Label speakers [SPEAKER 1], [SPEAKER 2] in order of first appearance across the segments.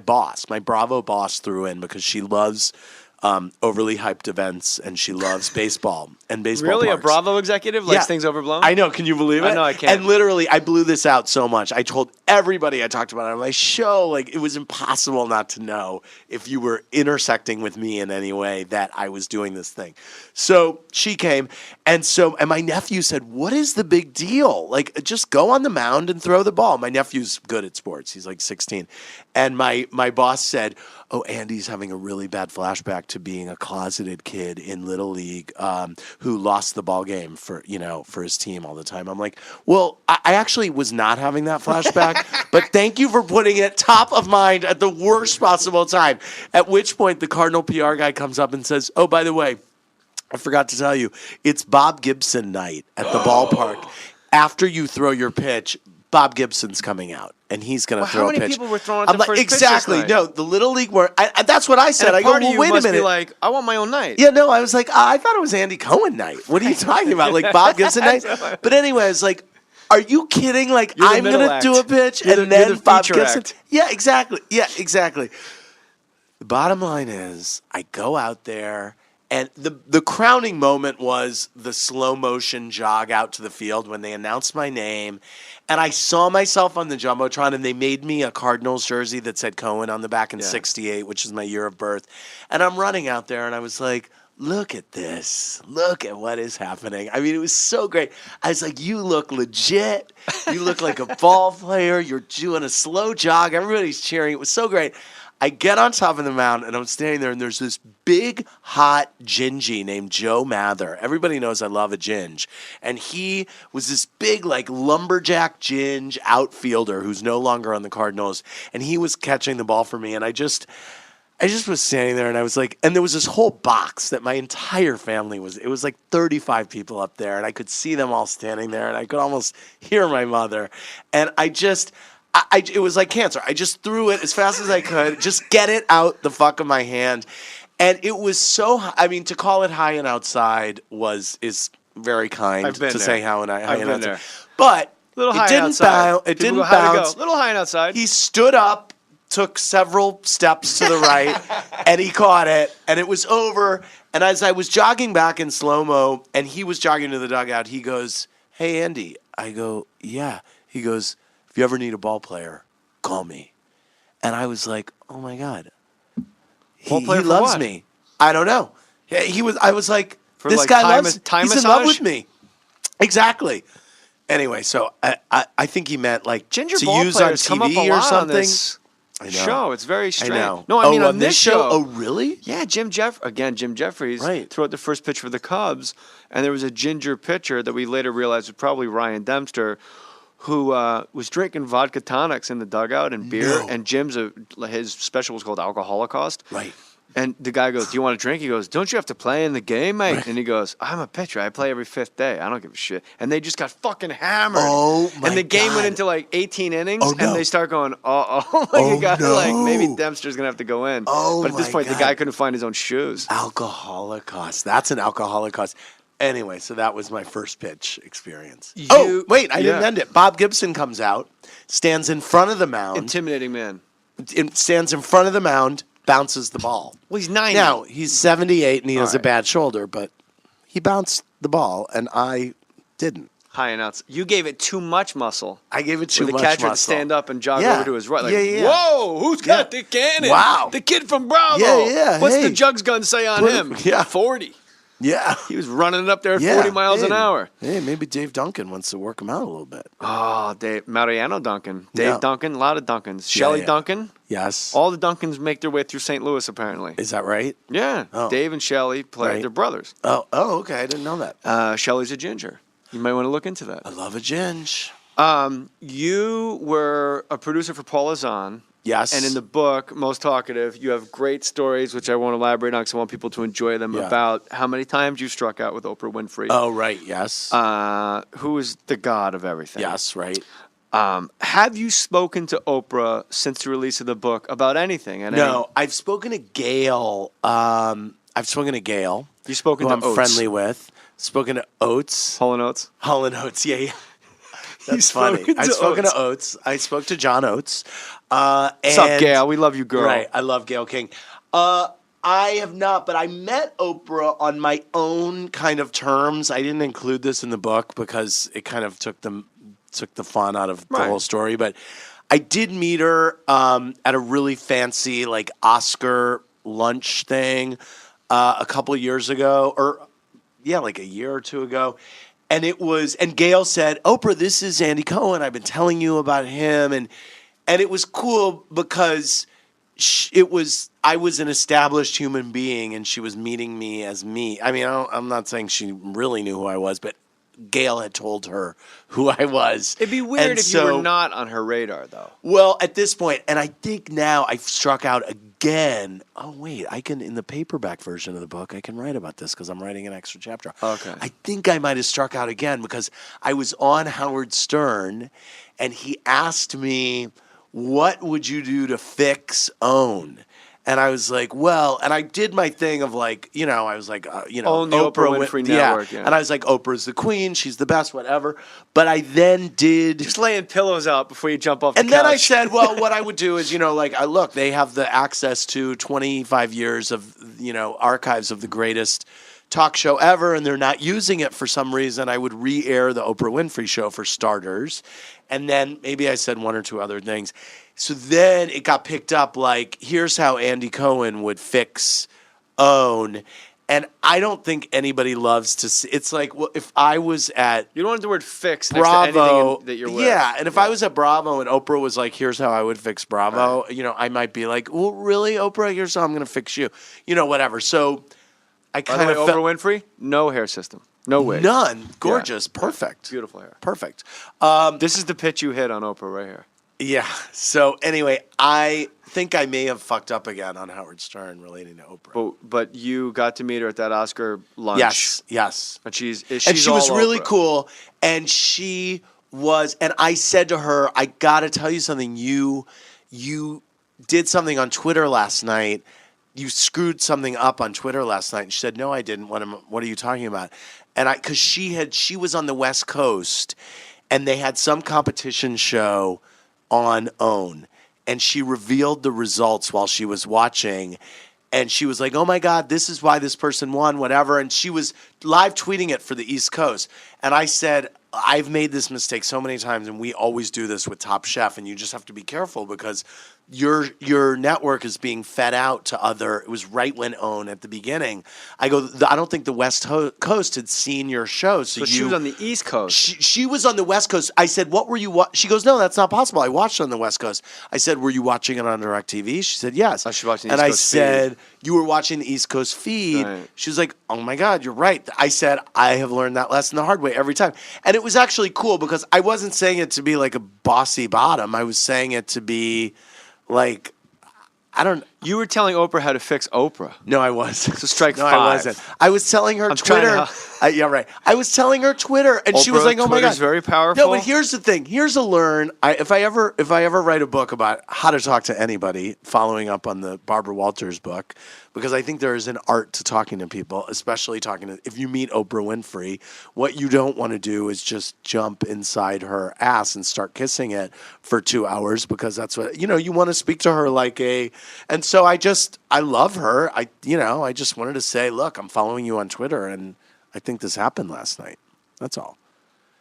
[SPEAKER 1] boss, my Bravo boss, threw in because she loves overly hyped events and she loves baseball and baseball
[SPEAKER 2] Really?
[SPEAKER 1] parks.
[SPEAKER 2] A Bravo executive likes things overblown?
[SPEAKER 1] I know. Can you believe it?
[SPEAKER 2] I know, I can't.
[SPEAKER 1] And literally, I blew this out so much. I told everybody I talked about it on my show, like, it was impossible not to know if you were intersecting with me in any way that I was doing this thing. So she came, and my nephew said, "What is the big deal? Like, just go on the mound and throw the ball." My nephew's good at sports. He's like 16. And my boss said, "Oh, Andy's having a really bad flashback to being a closeted kid in Little League who lost the ball game for his team all the time." I'm like, well, I actually was not having that flashback, but thank you for putting it top of mind at the worst possible time. At which point the Cardinal PR guy comes up and says, "Oh, by the way, I forgot to tell you, it's Bob Gibson night at the ballpark. After you throw your pitch, Bob Gibson's coming out, and he's going to throw a pitch."
[SPEAKER 2] How many people were throwing at the first pitch this
[SPEAKER 1] exactly.
[SPEAKER 2] night?
[SPEAKER 1] No, the Little League were. That's what I said.
[SPEAKER 2] And
[SPEAKER 1] I go,
[SPEAKER 2] part of
[SPEAKER 1] well,
[SPEAKER 2] you
[SPEAKER 1] wait a
[SPEAKER 2] must
[SPEAKER 1] minute.
[SPEAKER 2] be like, I want my own night.
[SPEAKER 1] Yeah, no, I was like, I thought it was Andy Cohen night. What are you talking about? Like Bob Gibson night? But anyway, I was like, are you kidding? Like,
[SPEAKER 2] You're the
[SPEAKER 1] I'm going to
[SPEAKER 2] middle
[SPEAKER 1] do a
[SPEAKER 2] act.
[SPEAKER 1] pitch,
[SPEAKER 2] You're
[SPEAKER 1] and
[SPEAKER 2] the
[SPEAKER 1] then Bob
[SPEAKER 2] feature
[SPEAKER 1] Gibson.
[SPEAKER 2] act.
[SPEAKER 1] Yeah, exactly. Yeah, exactly. The bottom line is, I go out there. And the crowning moment was the slow motion jog out to the field when they announced my name. And I saw myself on the Jumbotron, and they made me a Cardinals jersey that said Cohen on the back in 68, which is my year of birth. And I'm running out there, and I was like, look at this. Look at what is happening. I mean, it was so great. I was like, you look legit. You look like a ball player. You're doing a slow jog. Everybody's cheering. It was so great. I get on top of the mound, and I'm standing there, and there's this big, hot gingy named Joe Mather. Everybody knows I love a ginge. And he was this big, like, lumberjack ginge outfielder who's no longer on the Cardinals, and he was catching the ball for me, and I just was standing there, and I was like, and there was this whole box that my entire family it was like 35 people up there, and I could see them all standing there, and I could almost hear my mother. And it was like cancer. I just threw it as fast as I could, just get it out the fuck of my hand. And it was so, to call it high and outside is very kind to say high and outside.
[SPEAKER 2] There.
[SPEAKER 1] But
[SPEAKER 2] little
[SPEAKER 1] it
[SPEAKER 2] high
[SPEAKER 1] didn't
[SPEAKER 2] outside.
[SPEAKER 1] It
[SPEAKER 2] People
[SPEAKER 1] didn't
[SPEAKER 2] go, how'd it
[SPEAKER 1] bounce.
[SPEAKER 2] go? Little high and outside.
[SPEAKER 1] He stood up, took several steps to the right, and he caught it, and it was over. And as I was jogging back in slow-mo, and he was jogging to the dugout, he goes, "Hey, Andy." I go, "Yeah." He goes, "If you ever need a ball player, call me." And I was like, oh my God. He loves
[SPEAKER 2] what?
[SPEAKER 1] me. I don't know. I was like,
[SPEAKER 2] For
[SPEAKER 1] this
[SPEAKER 2] like
[SPEAKER 1] guy
[SPEAKER 2] time
[SPEAKER 1] loves
[SPEAKER 2] time
[SPEAKER 1] he's
[SPEAKER 2] massage?
[SPEAKER 1] in love with me. Exactly. Anyway, so I think he meant like
[SPEAKER 2] Ginger
[SPEAKER 1] to
[SPEAKER 2] ball
[SPEAKER 1] use on
[SPEAKER 2] players come up a
[SPEAKER 1] TV or
[SPEAKER 2] lot on
[SPEAKER 1] something.
[SPEAKER 2] this
[SPEAKER 1] I know.
[SPEAKER 2] show. It's very strange.
[SPEAKER 1] I know.
[SPEAKER 2] No, I mean
[SPEAKER 1] on
[SPEAKER 2] this show.
[SPEAKER 1] Oh, really?
[SPEAKER 2] Yeah, Jim Jeffries threw out the first pitch for the Cubs, and there was a ginger pitcher that we later realized was probably Ryan Dempster, who was drinking vodka tonics in the dugout and beer, and his special was called Alcoholocaust.
[SPEAKER 1] Right.
[SPEAKER 2] And the guy goes, "Do you want a drink?" He goes, "Don't you have to play in the game, mate?"
[SPEAKER 1] Right.
[SPEAKER 2] And he goes, "I'm a pitcher. I play every fifth day. I don't give a shit." And they just got fucking hammered.
[SPEAKER 1] Oh, my
[SPEAKER 2] And the game went
[SPEAKER 1] God.
[SPEAKER 2] into like 18 innings,
[SPEAKER 1] Oh, no.
[SPEAKER 2] and they start going, like maybe Dempster's going to have to go in.
[SPEAKER 1] Oh,
[SPEAKER 2] but at this
[SPEAKER 1] my
[SPEAKER 2] point,
[SPEAKER 1] God.
[SPEAKER 2] the guy couldn't find his own shoes.
[SPEAKER 1] Alcoholocaust. That's an alcoholocaust. Anyway, so that was my first pitch experience. Wait, I didn't end it. Bob Gibson comes out, stands in front of the mound.
[SPEAKER 2] Intimidating man.
[SPEAKER 1] Stands in front of the mound, bounces the ball.
[SPEAKER 2] Well, he's 90.
[SPEAKER 1] Now, he's 78 and he has a bad shoulder, but he bounced the ball and I didn't.
[SPEAKER 2] High and outs. You gave it too much muscle.
[SPEAKER 1] I gave it too
[SPEAKER 2] the
[SPEAKER 1] much
[SPEAKER 2] catcher had to
[SPEAKER 1] muscle.
[SPEAKER 2] stand up and jog over to his right. Like,
[SPEAKER 1] Yeah.
[SPEAKER 2] whoa, who's got the cannon?
[SPEAKER 1] Wow.
[SPEAKER 2] The kid from Bravo.
[SPEAKER 1] Yeah.
[SPEAKER 2] What's
[SPEAKER 1] Hey.
[SPEAKER 2] the jugs gun say on him?
[SPEAKER 1] Yeah.
[SPEAKER 2] 40.
[SPEAKER 1] Yeah.
[SPEAKER 2] He was running it up there at 40 miles an hour.
[SPEAKER 1] Hey, maybe Dave Duncan wants to work him out a little bit.
[SPEAKER 2] Oh, Mariano Duncan. Dave Duncan, a lot of Duncans. Shelley Duncan.
[SPEAKER 1] Yes.
[SPEAKER 2] All the Duncans make their way through St. Louis, apparently.
[SPEAKER 1] Is that right?
[SPEAKER 2] Yeah.
[SPEAKER 1] Oh.
[SPEAKER 2] Dave and Shelley play.
[SPEAKER 1] Right.
[SPEAKER 2] They're brothers.
[SPEAKER 1] Oh, okay. I didn't know that.
[SPEAKER 2] Shelley's a ginger. You might want to look into that.
[SPEAKER 1] I love a ginge.
[SPEAKER 2] You were a producer for Paul Azan.
[SPEAKER 1] Yes.
[SPEAKER 2] And in the book, Most Talkative, you have great stories, which I won't elaborate on because I want people to enjoy them, about how many times you struck out with Oprah Winfrey.
[SPEAKER 1] Oh, right. Yes.
[SPEAKER 2] Who is the god of everything.
[SPEAKER 1] Yes, right.
[SPEAKER 2] Have you spoken to Oprah since the release of the book about anything?
[SPEAKER 1] No, I've spoken to Gail. You've spoken
[SPEAKER 2] to
[SPEAKER 1] I'm
[SPEAKER 2] Oates.
[SPEAKER 1] friendly with. Spoken to Oates.
[SPEAKER 2] Hall & Oates?
[SPEAKER 1] Hall & Oates, yeah. That's funny. I've spoken to Oates. I spoke to John Oates.
[SPEAKER 2] What's up, Gail? We love you, girl.
[SPEAKER 1] Right. I love Gail King. I have not, but I met Oprah on my own kind of terms. I didn't include this in the book because it kind of took the fun out of the whole story. But I did meet her at a really fancy like Oscar lunch thing a couple of years ago, like a year or two ago. And Gail said, Oprah, this is Andy Cohen. I've been telling you about him. And it was cool because I was an established human being and she was meeting me as me. I mean, I'm not saying she really knew who I was, but Gail had told her who I was.
[SPEAKER 2] It'd be weird if you were not on her radar, though.
[SPEAKER 1] Well, at this point, and I think now I've struck out again. Oh, wait, in the paperback version of the book, I can write about this because I'm writing an extra chapter.
[SPEAKER 2] Okay.
[SPEAKER 1] I think I might have struck out again because I was on Howard Stern and he asked me, what would you do to fix OWN? And I was like, well, and I did my thing of like, I was like,
[SPEAKER 2] own the Oprah Winfrey Network. Yeah.
[SPEAKER 1] And I was like, Oprah's the queen. She's the best, whatever. But I then did.
[SPEAKER 2] Just laying pillows out before you jump off the couch.
[SPEAKER 1] And then I said, well, what I would do is, look, they have the access to 25 years of, archives of the greatest talk show ever, and they're not using it for some reason. I would re-air the Oprah Winfrey Show for starters. And then maybe I said one or two other things. So then it got picked up like, here's how Andy Cohen would fix OWN. And I don't think anybody loves to see. It's like, well, if I was at
[SPEAKER 2] you don't want the word fix
[SPEAKER 1] Bravo,
[SPEAKER 2] next to anything that you're with.
[SPEAKER 1] Yeah, and if I was at Bravo and Oprah was like, here's how I would fix Bravo, I might be like, well, really, Oprah? Here's how I'm going to fix you. Whatever. So I kind of
[SPEAKER 2] Oprah Winfrey, no hair system. No wig.
[SPEAKER 1] None. Gorgeous. Yeah. Perfect.
[SPEAKER 2] Beautiful hair.
[SPEAKER 1] Perfect.
[SPEAKER 2] This is the pitch you hit on Oprah right here.
[SPEAKER 1] Yeah. So anyway, I think I may have fucked up again on Howard Stern relating to Oprah.
[SPEAKER 2] But you got to meet her at that Oscar lunch.
[SPEAKER 1] Yes.
[SPEAKER 2] And she
[SPEAKER 1] was really
[SPEAKER 2] Oprah.
[SPEAKER 1] cool. And she was, and I said to her, I got to tell you something. You did something on Twitter last night. You screwed something up on Twitter last night. And she said, no, I didn't. What are you talking about? And because she was on the West Coast and they had some competition show on OWN, and she revealed the results while she was watching, and she was like, oh my God, this is why this person won, whatever, and she was live tweeting it for the East Coast. And I said, I've made this mistake so many times, and we always do this with Top Chef, and you just have to be careful because your network is being fed out to other. It was right when OWN at the beginning. I go, I don't think the West Coast had seen your show. So
[SPEAKER 2] she was on the East Coast.
[SPEAKER 1] She was on the West Coast. I said, what were you She goes, no, that's not possible. I watched it on the West Coast. I said, were you watching it on DirecTV? She said, yes.
[SPEAKER 2] I was watching the
[SPEAKER 1] and
[SPEAKER 2] East
[SPEAKER 1] I
[SPEAKER 2] Coast
[SPEAKER 1] said,
[SPEAKER 2] feed.
[SPEAKER 1] You were watching the East Coast feed.
[SPEAKER 2] Right.
[SPEAKER 1] She was like, oh my God, you're right. I said, I have learned that lesson the hard way every time. And it was actually cool because I wasn't saying it to be like a bossy bottom. I was saying it to be like,
[SPEAKER 2] You were telling Oprah how to fix Oprah.
[SPEAKER 1] No, I wasn't.
[SPEAKER 2] So strike
[SPEAKER 1] no,
[SPEAKER 2] 5.
[SPEAKER 1] I wasn't. I was telling her Twitter. Yeah, right. I was telling her Twitter, and she was like, "Oh my God,
[SPEAKER 2] Twitter's very powerful."
[SPEAKER 1] No, but here's the thing. Here's a learn. If I ever write a book about how to talk to anybody, following up on the Barbara Walters book, because I think there is an art to talking to people, especially if you meet Oprah Winfrey. What you don't want to do is just jump inside her ass and start kissing it for 2 hours, because that's what you want to speak to her like a. And so I love her. I just wanted to say, look, I'm following you on Twitter, and I think this happened last night. That's all.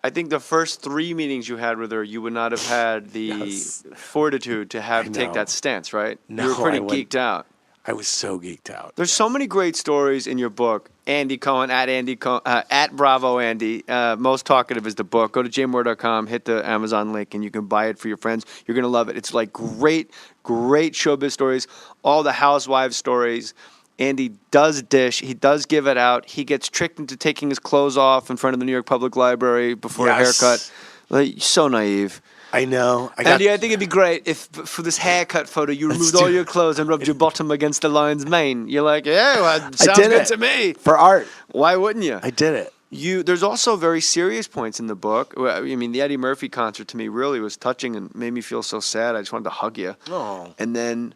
[SPEAKER 2] I think the first 3 meetings you had with her, you would not have had the fortitude to take that stance, right?
[SPEAKER 1] No,
[SPEAKER 2] you were pretty geeked out.
[SPEAKER 1] I was so geeked out.
[SPEAKER 2] There's so many great stories in your book. Andy Cohen, at Bravo Andy. Most Talkative is the book. Go to jmohr.com, hit the Amazon link, and you can buy it for your friends. You're going to love it. It's like great showbiz stories, all the housewives stories. Andy does dish. He does give it out. He gets tricked into taking his clothes off in front of the New York Public Library before a haircut. Like, so naive.
[SPEAKER 1] I know.
[SPEAKER 2] Andy, I think it'd be great if for this haircut photo you removed all your clothes and rubbed your bottom against the lion's mane. You're like, yeah, well, sounds good to me.
[SPEAKER 1] For art.
[SPEAKER 2] Why wouldn't you?
[SPEAKER 1] I did it.
[SPEAKER 2] There's also very serious points in the book. I mean, the Eddie Murphy concert to me really was touching and made me feel so sad. I just wanted to hug you.
[SPEAKER 1] Oh.
[SPEAKER 2] And then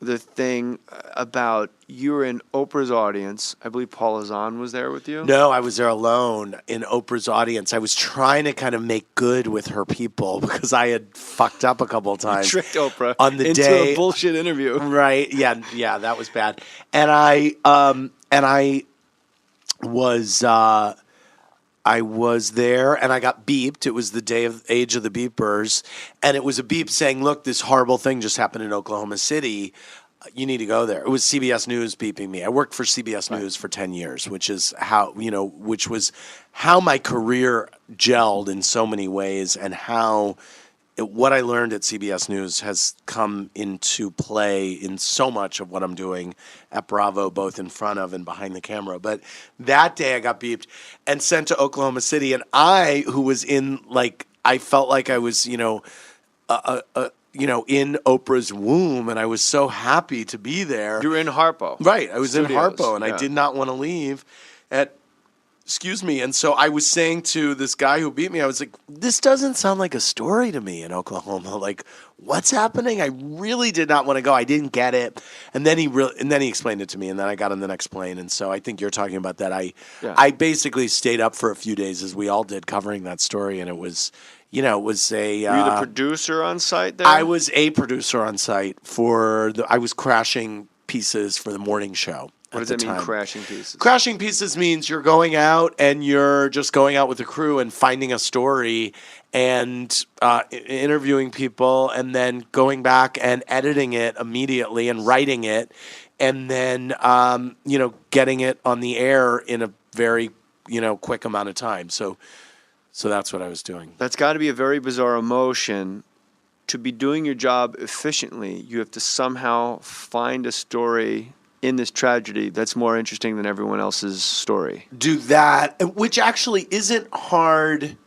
[SPEAKER 2] the thing about you were in Oprah's audience. I believe Paula Zahn was there with you.
[SPEAKER 1] No, I was there alone in Oprah's audience. I was trying to kind of make good with her people because I had fucked up a couple of times.
[SPEAKER 2] You tricked Oprah
[SPEAKER 1] on the
[SPEAKER 2] into
[SPEAKER 1] day,
[SPEAKER 2] a bullshit interview.
[SPEAKER 1] Right? Yeah, that was bad. And I was there and I got beeped. It was the day of Age of the Beepers. And it was a beep saying, look, this horrible thing just happened in Oklahoma City. You need to go there. It was CBS News beeping me. I worked for CBS News for 10 years, which was how my career gelled in so many ways and how what I learned at CBS News has come into play in so much of what I'm doing at Bravo, both in front of and behind the camera. But that day I got beeped and sent to Oklahoma City. And I, who was in, like, I felt like I was, in Oprah's womb, and I was so happy to be there.
[SPEAKER 2] You were in Harpo.
[SPEAKER 1] Right. I was
[SPEAKER 2] Studios,
[SPEAKER 1] in Harpo, and
[SPEAKER 2] yeah.
[SPEAKER 1] I did not want to leave. Excuse me. And so I was saying to this guy who beat me, I was like, this doesn't sound like a story to me in Oklahoma. Like, what's happening? I really did not want to go. I didn't get it. And then he explained it to me, and then I got on the next plane. And so I think you're talking about that. I basically stayed up for a few days, as we all did, covering that story. And it was, it was a...
[SPEAKER 2] Were you the producer on site there?
[SPEAKER 1] I was a producer on site I was crashing pieces for the morning show.
[SPEAKER 2] What does that mean, crashing pieces?
[SPEAKER 1] Crashing pieces means you're going out and you're just going out with the crew and finding a story and interviewing people and then going back and editing it immediately and writing it and then, getting it on the air in a very, quick amount of time. So that's what I was doing.
[SPEAKER 2] That's got to be a very bizarre emotion. To be doing your job efficiently, you have to somehow find a story in this tragedy that's more interesting than everyone else's story.
[SPEAKER 1] Do that, which actually isn't hard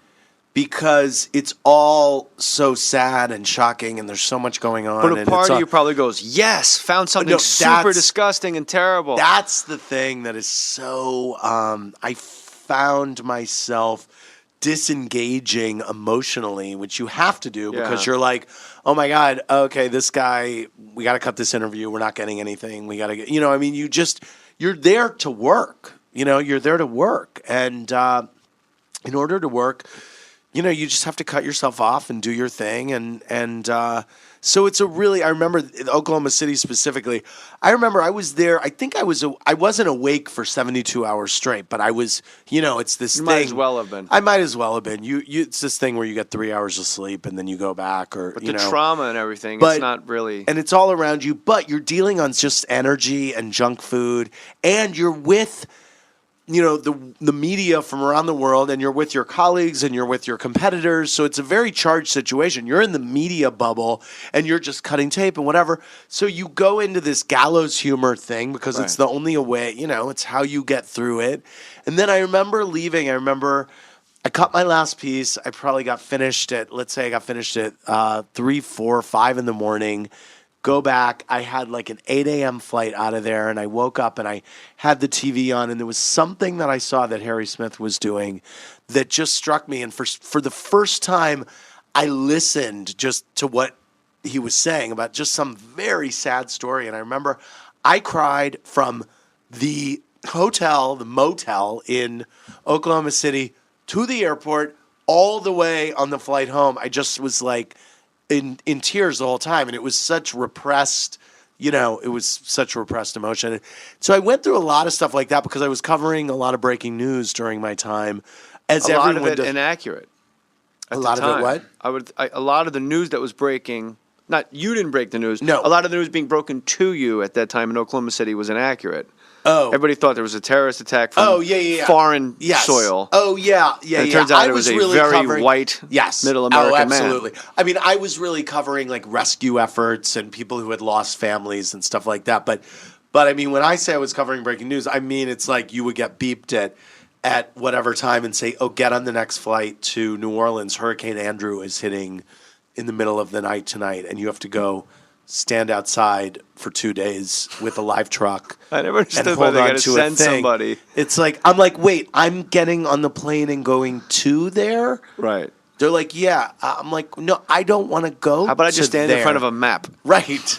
[SPEAKER 1] because it's all so sad and shocking and there's so much going on.
[SPEAKER 2] But a part of you probably goes, yes, found something super disgusting and terrible.
[SPEAKER 1] That's the thing that is so, I found myself disengaging emotionally, which you have to do because you're like, oh my God, okay, this guy, we got to cut this interview. We're not getting anything. We got to get, you're there to work. You're there to work. And in order to work, you just have to cut yourself off and do your thing. And so it's I remember Oklahoma City specifically, I remember I was there, I wasn't awake for 72 hours straight, but I was, it's this thing.
[SPEAKER 2] You might as well have been.
[SPEAKER 1] I might as well have been. It's this thing where you get 3 hours of sleep and then you go back
[SPEAKER 2] But the trauma and everything, it's not really.
[SPEAKER 1] And it's all around you, but you're dealing on just energy and junk food and you're with the media from around the world and you're with your colleagues and you're with your competitors. So it's a very charged situation. You're in the media bubble and you're just cutting tape and whatever. So you go into this gallows humor thing because it's the only way, it's how you get through it. And then I remember leaving. I cut my last piece. I probably got finished at, 3, 4, 5 in the morning. Go back. I had like an 8 a.m. flight out of there, and I woke up and I had the TV on, and there was something that I saw that Harry Smith was doing that just struck me. And for the first time, I listened just to what he was saying about just some very sad story. And I remember I cried from the motel in Oklahoma City to the airport all the way on the flight home. I just was like, in tears the whole time, and it was such repressed, emotion. So I went through a lot of stuff like that because I was covering a lot of breaking news during my time. A lot of it
[SPEAKER 2] inaccurate.
[SPEAKER 1] A lot of it what?
[SPEAKER 2] A lot of the news that was breaking, not you didn't break the news.
[SPEAKER 1] No.
[SPEAKER 2] A lot of the news being broken to you at that time in Oklahoma City was inaccurate.
[SPEAKER 1] Oh.
[SPEAKER 2] Everybody thought there was a terrorist attack from foreign soil.
[SPEAKER 1] Oh, yeah.
[SPEAKER 2] And it turns out it was a very white, middle American man.
[SPEAKER 1] Absolutely. I mean, I was really covering like rescue efforts and people who had lost families and stuff like that. But I mean, when I say I was covering breaking news, I mean it's like you would get beeped at whatever time and say, oh, get on the next flight to New Orleans. Hurricane Andrew is hitting in the middle of the night tonight, and you have to go stand outside for 2 days with a live truck.
[SPEAKER 2] I never understood why they got to send somebody.
[SPEAKER 1] It's like, I'm like, wait, I'm getting on the plane and going to there?
[SPEAKER 2] Right.
[SPEAKER 1] They're like, yeah. I'm like, no, I don't want to go.
[SPEAKER 2] How about I just stand in front of a map?
[SPEAKER 1] Right.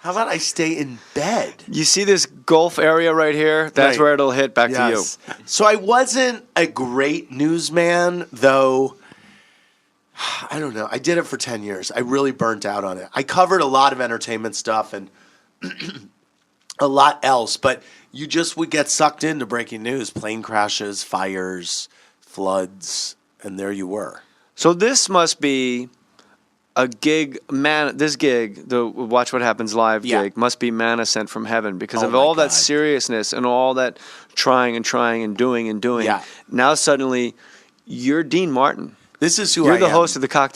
[SPEAKER 1] How about I stay in bed?
[SPEAKER 2] You see this Gulf area right here? That's
[SPEAKER 1] Right.
[SPEAKER 2] where it'll hit back to you.
[SPEAKER 1] So I wasn't a great newsman, though. I don't know. I did it for 10 years. I really burnt out on it. I covered a lot of entertainment stuff and a lot else, but you just would get sucked into breaking news, plane crashes, fires, floods, and there you were.
[SPEAKER 2] So this must be a gig, this gig, the Watch What Happens Live gig, must be manna sent from heaven because of all that seriousness and all that trying and doing.
[SPEAKER 1] Yeah.
[SPEAKER 2] Now suddenly you're Dean Martin.
[SPEAKER 1] This is who
[SPEAKER 2] You're
[SPEAKER 1] I am.
[SPEAKER 2] the host of the cocktail